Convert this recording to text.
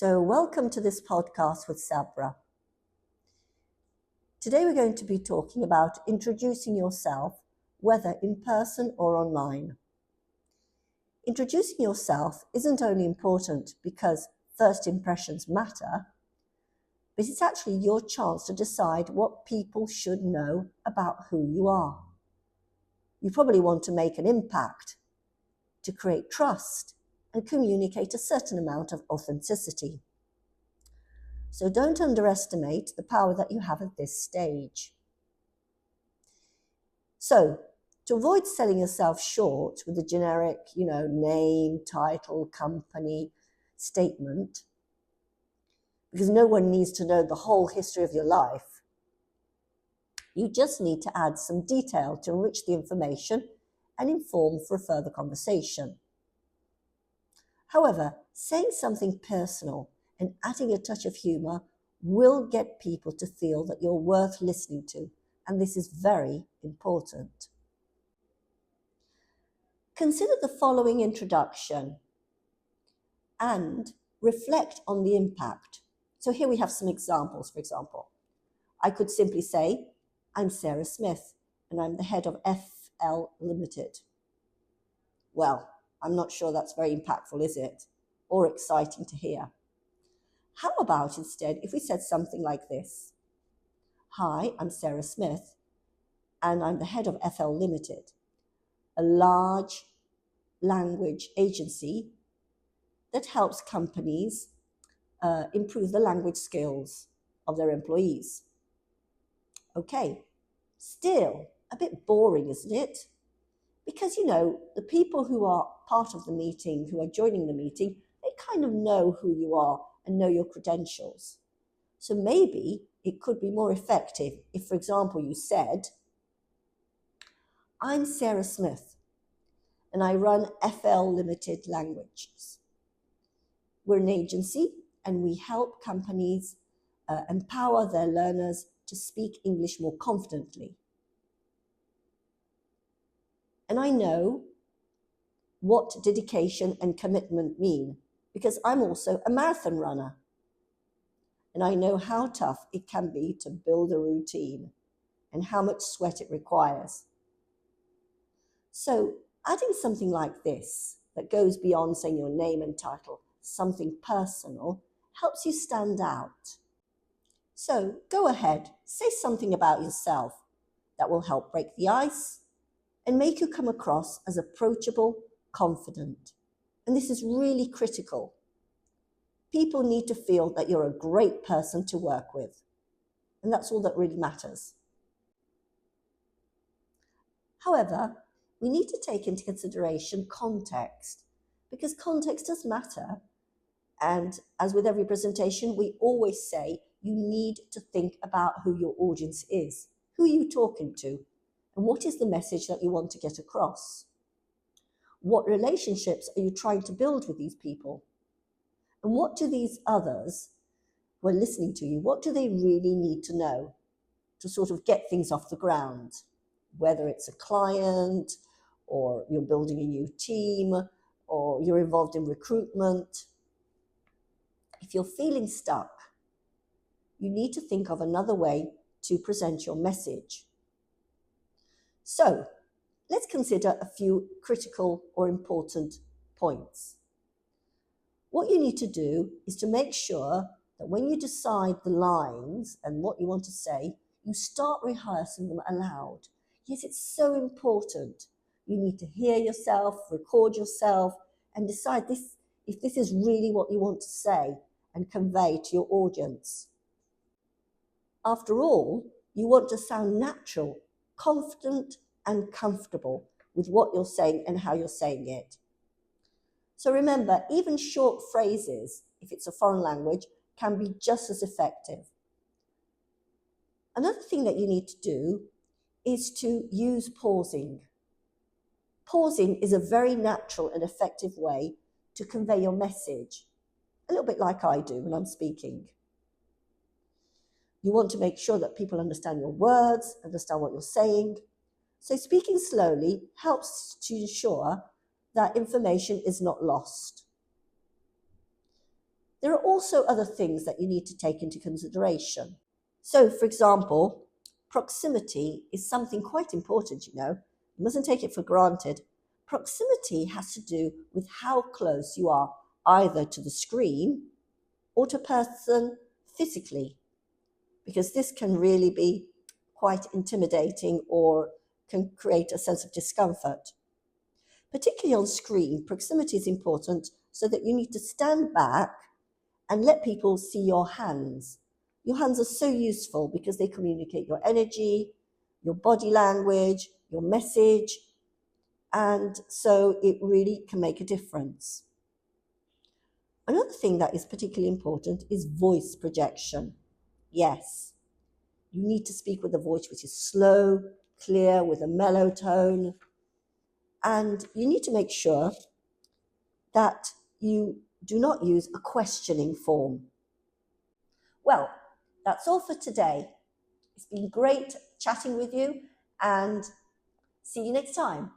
So welcome to this podcast with Sabra. Today we're going to be talking about introducing yourself, whether in person or online. Introducing yourself isn't only important because first impressions matter, but it's actually your chance to decide what people should know about who you are. You probably want to make an impact, to create trust, and communicate a certain amount of authenticity. So don't underestimate the power that you have at this stage. So, to avoid selling yourself short with a generic, name, title, company, statement, because no one needs to know the whole history of your life, you just need to add some detail to enrich the information and inform for a further conversation. However, saying something personal and adding a touch of humor will get people to feel that you're worth listening to, and this is very important. Consider the following introduction and reflect on the impact. So here we have some examples. For example, I could simply say, I'm Sarah Smith, and I'm the head of FL Limited. Well, I'm not sure that's very impactful, is it? Or exciting to hear. How about instead if we said something like this? Hi, I'm Sarah Smith, and I'm the head of FL Limited, a large language agency that helps companies improve the language skills of their employees. Okay, still a bit boring, isn't it? Because, the people who are part of the meeting, who are joining the meeting, they kind of know who you are and know your credentials. So maybe it could be more effective if, for example, you said, I'm Sarah Smith, and I run FL Limited Languages. We're an agency, and we help companies empower their learners to speak English more confidently. And I know what dedication and commitment mean because I'm also a marathon runner. And I know how tough it can be to build a routine and how much sweat it requires. So adding something like this that goes beyond saying your name and title, something personal, helps you stand out. So go ahead, say something about yourself that will help break the ice and make you come across as approachable, confident. And this is really critical. People need to feel that you're a great person to work with. And that's all that really matters. However, we need to take into consideration context, because context does matter. And as with every presentation, we always say you need to think about who your audience is. Who are you talking to? And what is the message that you want to get across? What relationships are you trying to build with these people? And what do these others who are listening to you, what do they really need to know to sort of get things off the ground? Whether it's a client, or you're building a new team, or you're involved in recruitment. If you're feeling stuck, you need to think of another way to present your message. So, let's consider a few critical or important points. What you need to do is to make sure that when you decide the lines and what you want to say, you start rehearsing them aloud. Yes, it's so important. You need to hear yourself, record yourself, and decide if this is really what you want to say and convey to your audience. After all, you want to sound natural, confident, and comfortable with what you're saying and how you're saying it. So remember, even short phrases, if it's a foreign language, can be just as effective. Another thing that you need to do is to use pausing. Pausing is a very natural and effective way to convey your message, a little bit like I do when I'm speaking. You want to make sure that people understand your words, understand what you're saying. So speaking slowly helps to ensure that information is not lost. there are also other things that you need to take into consideration. So, for example, proximity is something quite important, you know. You mustn't take it for granted. Proximity has to do with how close you are either to the screen or to a person physically, because this can really be quite intimidating or can create a sense of discomfort. Particularly on screen, proximity is important so that you need to stand back and let people see your hands. Your hands are so useful because they communicate your energy, your body language, your message, and so it really can make a difference. Another thing that is particularly important is voice projection. Yes, you need to speak with a voice which is slow, clear, with a mellow tone, and you need to make sure that you do not use a questioning form. Well, that's all for today. It's been great chatting with you, and see you next time.